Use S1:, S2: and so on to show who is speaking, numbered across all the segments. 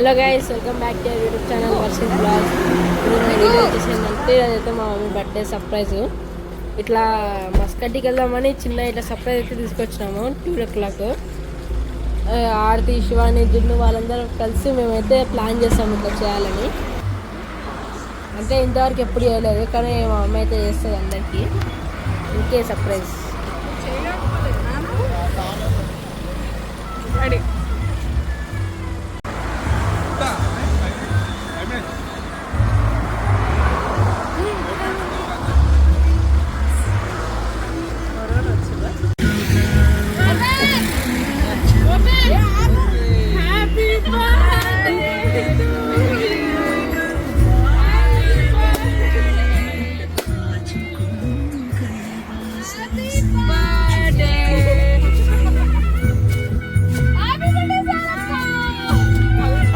S1: Hello guys, welcome back to YouTube channel Varshith blogs. Video వచ్చేసి ఏంటంటే అదైతే మా మమ్మీ బర్త్డే సర్ప్రైజ్. ఇట్లా మస్కట్టికి వెళ్దామని చిన్న ఇట్లా సర్ప్రైజ్ అయితే తీసుకొచ్చినాము 2 o'clock. ఆర్తి, శివాని, జున్ను వాళ్ళందరూ కలిసి మేమైతే ప్లాన్ చేస్తాము ఇట్లా చేయాలని. అంటే ఇంతవరకు ఎప్పుడు చేయలేదు, కానీ మా మమ్మీ అయితే చేస్తుంది అందరికీ. ఇంకే surprise.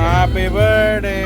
S2: Happy birthday,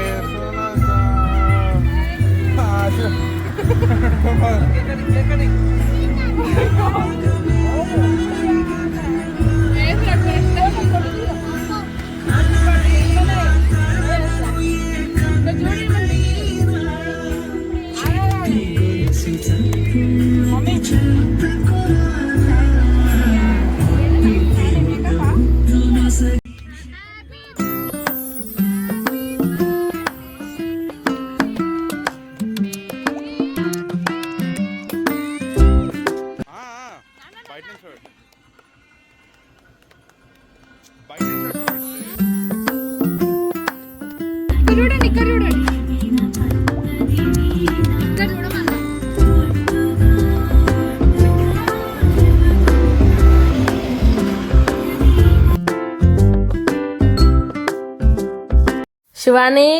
S1: Shivani,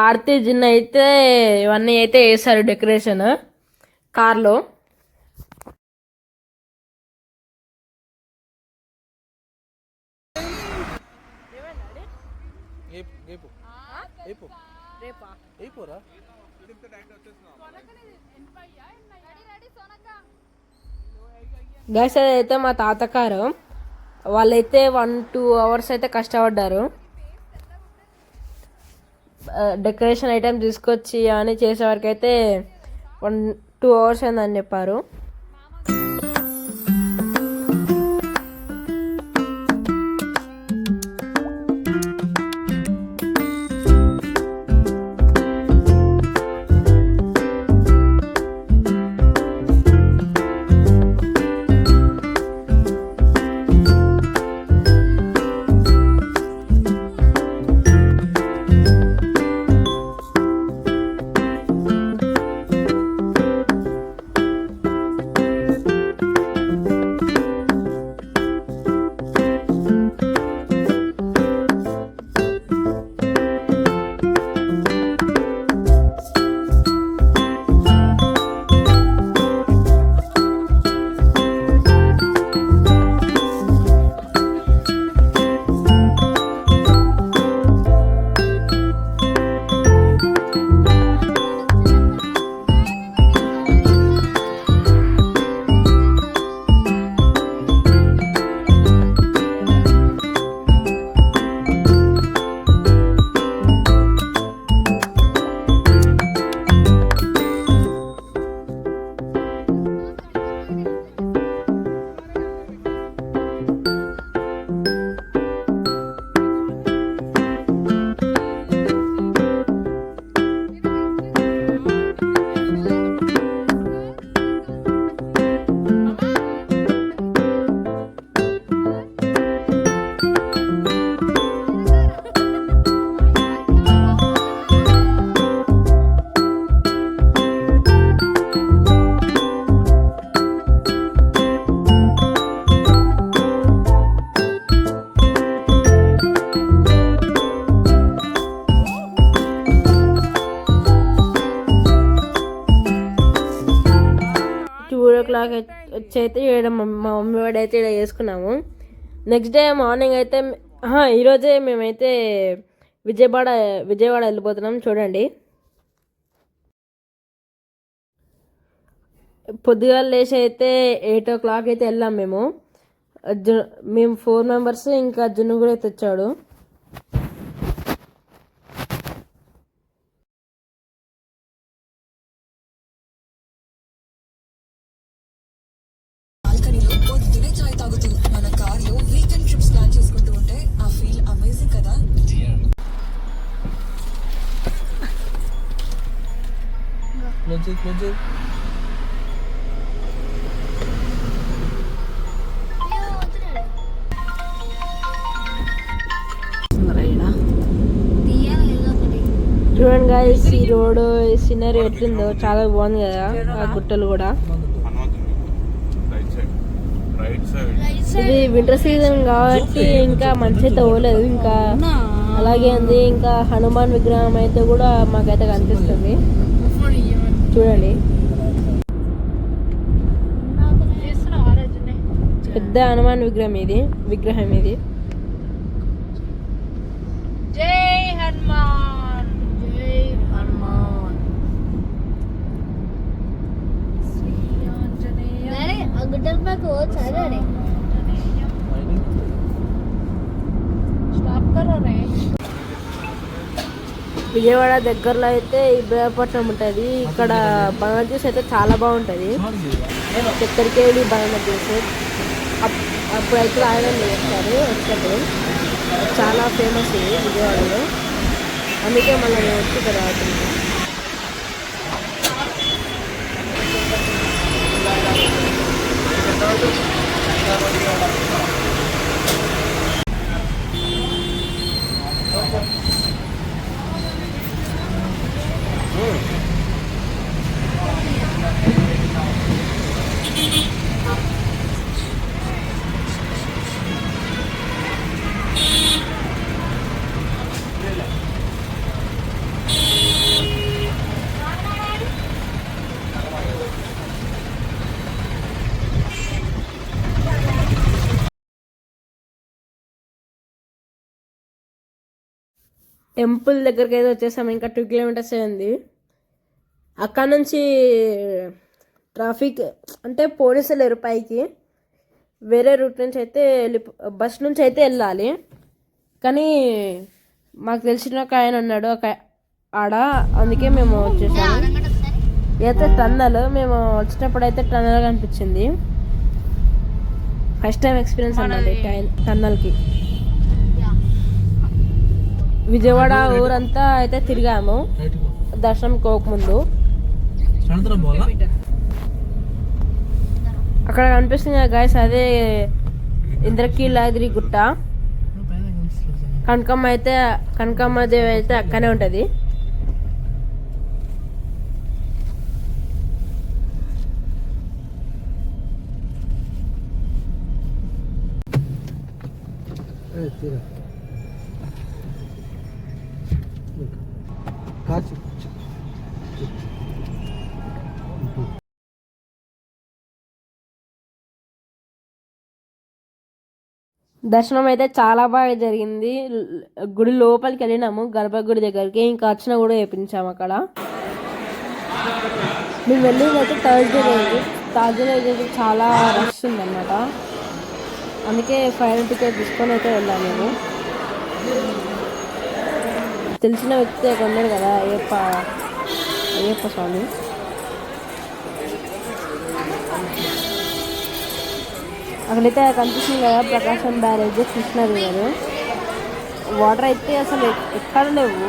S1: Aarti, జిన్న అయితే ఇవన్నీ అయితే వేసారు డెకరేషన్ కార్లో. గైస్, అదైతే మా తాత కారు. వాళ్ళైతే 1-2 hours అయితే కష్టపడ్డారు డెకరేషన్ ఐటమ్ తీసుకొచ్చి అని చేసేవరకు. అయితే 1-2 hours అయిందని చెప్పారు. వచ్చి అయితే మా మమ్మీ వాడు అయితే ఇక్కడ చేసుకున్నాము. నెక్స్ట్ డే మార్నింగ్ అయితే ఈరోజే మేమైతే విజయవాడ వెళ్ళిపోతున్నాం. చూడండి, పొద్దుగాల లేచి అయితే 8 o'clock అయితే వెళ్ళాం మేము. మేము 4 members, ఇంకా జున్ను కూడా అయితే వచ్చాడు.
S3: తాగుతూ మన కార్లో వీకెండ్ ట్రిప్స్ ప్లాన్ చేసుకుంటూ ఉంటే ఆ ఫీల్ అమేజింగ్ కదా.
S1: చూడండి guys, ఈ రోడ్ సీనరీ ఎట్లుందో చాలా బాగుంది కదా, ఆ గుట్టలు కూడా. ఇది వింటర్ సీజన్ కాబట్టి ఇంకా మంచి అయితే పోలేదు, ఇంకా అలాగే ఉంది. ఇంకా హనుమాన్ విగ్రహం అయితే కూడా మాకైతే కనిపిస్తుంది, చూడండి. పెద్ద హనుమాన్ విగ్రహం ఇది. జై హనుమాన్, జై హనుమాన్. విజయవాడ దగ్గరలో అయితే ఇబ్రాహీంపట్నం ఉంటుంది. ఇక్కడ బనానా జ్యూస్ అయితే చాలా బాగుంటుంది. చక్కెరకి వెళ్ళి బనానా జ్యూస్ అప్పుడైతే ఆయన చేస్తారు వచ్చినప్పుడు. చాలా ఫేమస్ ఇది విజయవాడలో, అందుకే మళ్ళీ నేను వచ్చి ఇక్కడ రావుతున్నాను. టెంపుల్ దగ్గరికి అయితే వచ్చేసాము. ఇంకా 2 కిలోమీటర్స్ ఉంది. అక్కడ నుంచి ట్రాఫిక్ అంటే పోలీసులు లేరు పైకి. వేరే రూట్ నుంచి అయితే బస్ నుంచి అయితే వెళ్ళాలి. కానీ మాకు తెలిసిన ఒక ఆయన ఉన్నాడు ఆడ, అందుకే మేము వచ్చేసాము. అయితే టన్నల్, మేము వచ్చినప్పుడు అయితే టన్నల్ కనిపించింది. ఫస్ట్ టైం ఎక్స్పీరియన్స్ అన్నది టన్నల్కి. విజయవాడ ఊరంతా అయితే తిరిగాము దర్శనం కోకముందు. అక్కడ కనిపిస్తుంది కదా గాయస్, అదే ఇంద్రకీలాద్రి గుట్ట. కనకమ్మ దేవి అయితే అక్కనే ఉంటుంది. దర్శనం అయితే చాలా బాగా జరిగింది. గుడి లోపలికి వెళ్ళినాము, గర్భగుడి దగ్గరికి. ఇంకా అర్చన కూడా చేయించాము అక్కడ. మేము వెళ్ళింది అయితే థర్స్డే రోజు అయితే చాలా రష్ ఉందన్నమాట. అందుకే ఫైనల్ టికెట్ తీసుకొని అయితే వెళ్ళాము మేము. తెలిసిన వ్యక్తి అక్కడ ఉన్నాడు కదా, అయ్యప్ప స్వామి. అక్కడైతే కనిపిస్తుంది కదా ప్రకాశం బ్యారేజ్, కృష్ణాది గారు. వాటర్ అయితే అసలు ఎక్కడ లేవు.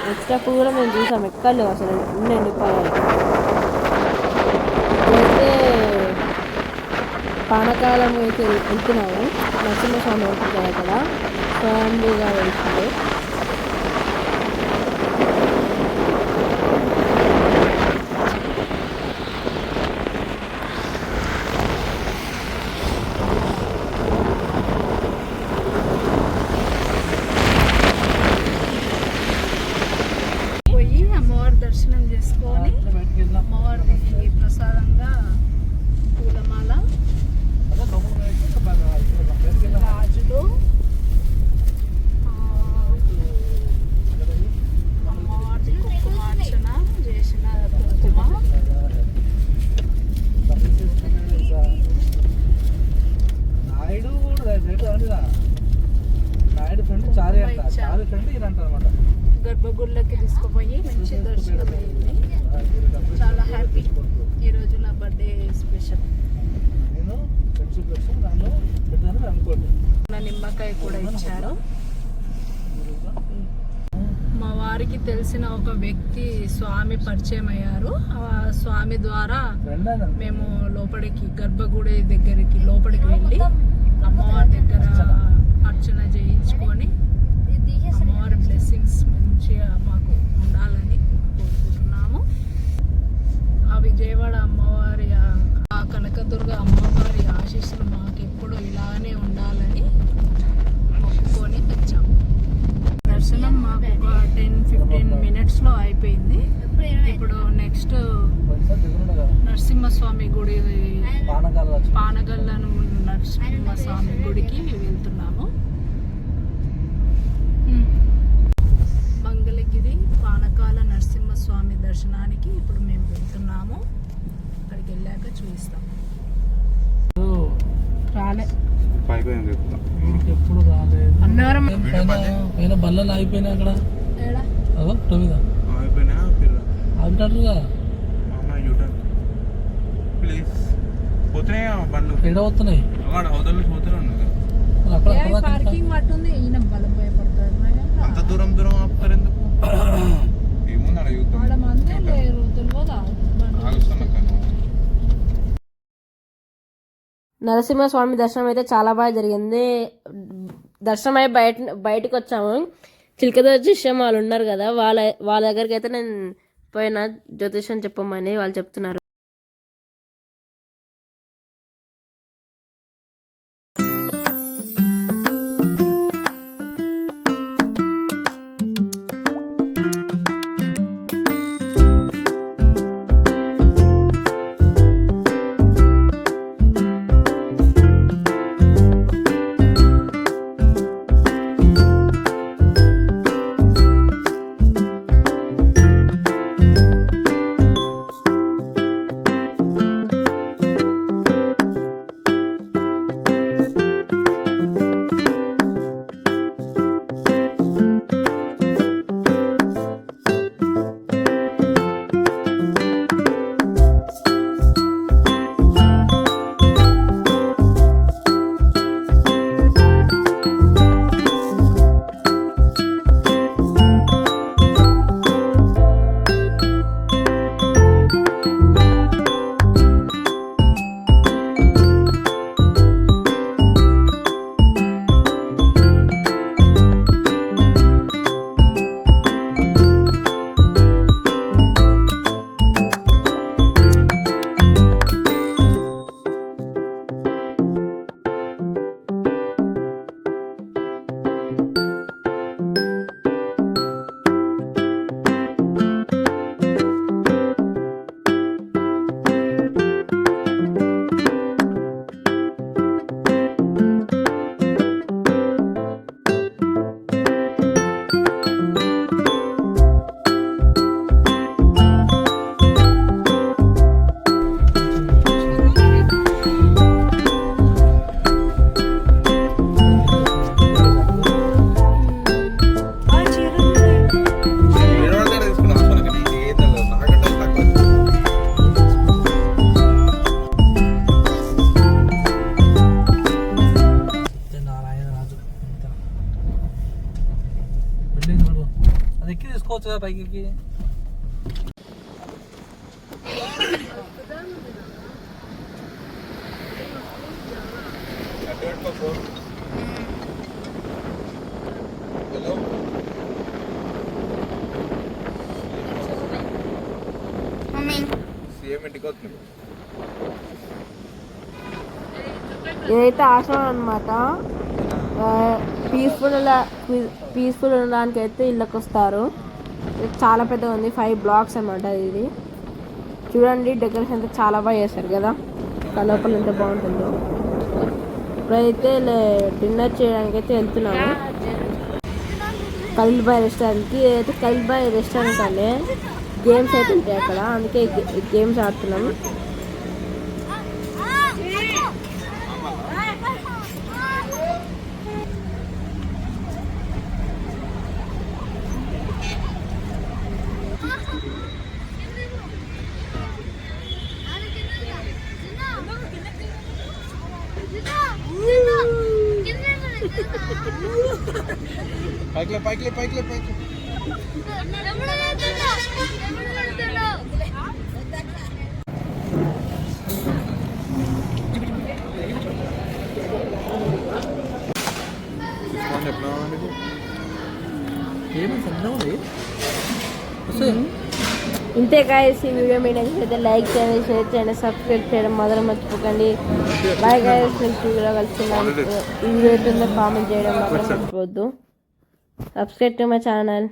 S1: వచ్చేటప్పుడు కూడా మేము చూసాం, ఎక్కడ లేవు అసలు. నిండిపోయాయి. అయితే పానకాలం అయితే వెళ్తున్నాము. నరసింహస్వామి వెళ్తుంది అక్కడ, స్వయంగా వెళ్తుంది.
S4: దర్శనం చేసుకొని అమ్మవారికి ప్రసాదంగా పూలమాల, రాజులు, అమ్మవారికి కుంకుమార్చన చేసిన కుంకుమ, గర్భగుడిలోకి తీసుకుపోయి మంచి దర్శనం అయింది. చాలా హ్యాపీ. ఈరోజు నా బర్త్డే స్పెషల్. నిమ్మకాయ కూడా ఇచ్చారు. మా వారికి తెలిసిన ఒక వ్యక్తి స్వామి పరిచయం అయ్యారు. ఆ స్వామి ద్వారా మేము లోపలికి గర్భగుడి దగ్గరికి లోపలికి వెళ్ళి అమ్మవారి దగ్గర అర్చన చేయించుకొని అమ్మవారి బ్లెస్సింగ్స్ మంచిగా మాకు ఉండాలని కోరుకుంటున్నాము. ఆ విజయవాడ అమ్మవారి ఆ కనకదుర్గ అమ్మవారి ఆశీస్సులు మాకు ఎప్పుడు ఇలానే ఉండాలని మొక్కుకొని వచ్చాము. దర్శనం మాకు ఒక 10-15 మినిట్స్లో అయిపోయింది. ఇప్పుడు నెక్స్ట్ నరసింహస్వామి గుడి పానగల్లను నరసింహస్వామి గుడికి వెళ్తున్నాము. మంగళగిరి పానకాల నరసింహస్వామి దర్శనానికి ఇప్పుడు మేము వెళ్తున్నాము. అక్కడికి వెళ్ళాక చూపిస్తాం. రాలే
S5: ఎప్పుడు రాలేదు.
S4: అన్నవరం
S5: పైన బల్లలు అయిపోయినాయి అక్కడ టో మీద ఆగుతాడుగా ఎడ వస్తున్నాయి అక్కడ
S4: పార్కింగ్ పట్టుంది. ఈయన బలం భయపడతాడు.
S2: అంత దూరం దూరం ఆపుతారు ఎందుకు? ఏమున్నారా యూత్
S4: ఆడ మందే లేరు తెలియదా?
S1: నరసింహస్వామి దర్శనం అయితే చాలా బాగా జరిగింది. దర్శనం అయి బయటకు వచ్చాము. చిలకద జ్యోతిష్యం వాళ్ళు ఉన్నారు కదా, వాళ్ళ దగ్గరికి అయితే నేను పోయిన జ్యోతిష్యం చెప్పమని వాళ్ళు చెప్తున్నారు.
S5: అది ఎక్కి తీసుకోవచ్చు కదా పైకి ఎక్కి.
S1: ఇదైతే ఆశ్రమం అనమాట. పీస్ఫుల్ ఉండడానికి అయితే ఇళ్ళకి వస్తారు. చాలా పెద్దగా ఉంది, 5 బ్లాక్స్ అనమాట. ఇది చూడండి, డెకరేషన్ అయితే చాలా బాగా చేస్తారు కదా, లోపల ఎంత బాగుంటుందో. ఇప్పుడైతే డిన్నర్ చేయడానికి అయితే వెళ్తున్నాము ఖలీల్ బాయ్ రెస్టారెంట్కి. ఇదైతే ఖలీల్ బాయ్ రెస్టారెంట్ అండి. గేమ్స్ అయితే ఉంటాయి అక్కడ, అందుకే గేమ్స్ ఆడుతున్నాము.
S2: పైకి పైకి పైకి పైకి
S1: ఇంతే గాయస్, ఈ వీడియో మీకు నచ్చినట్లయితే లైక్ చేయండి, షేర్ చేయండి, సబ్స్క్రైబ్ చేయడం మాత్రం మర్చిపోకండి. బాయ్ గాయస్, నెక్స్ట్ వీడియోలో కలుసుకుందాం. ఈ వీడియో కింద కామెంట్ చేయడం మాత్రం మర్చిపోవద్దు. Subscribe to my channel.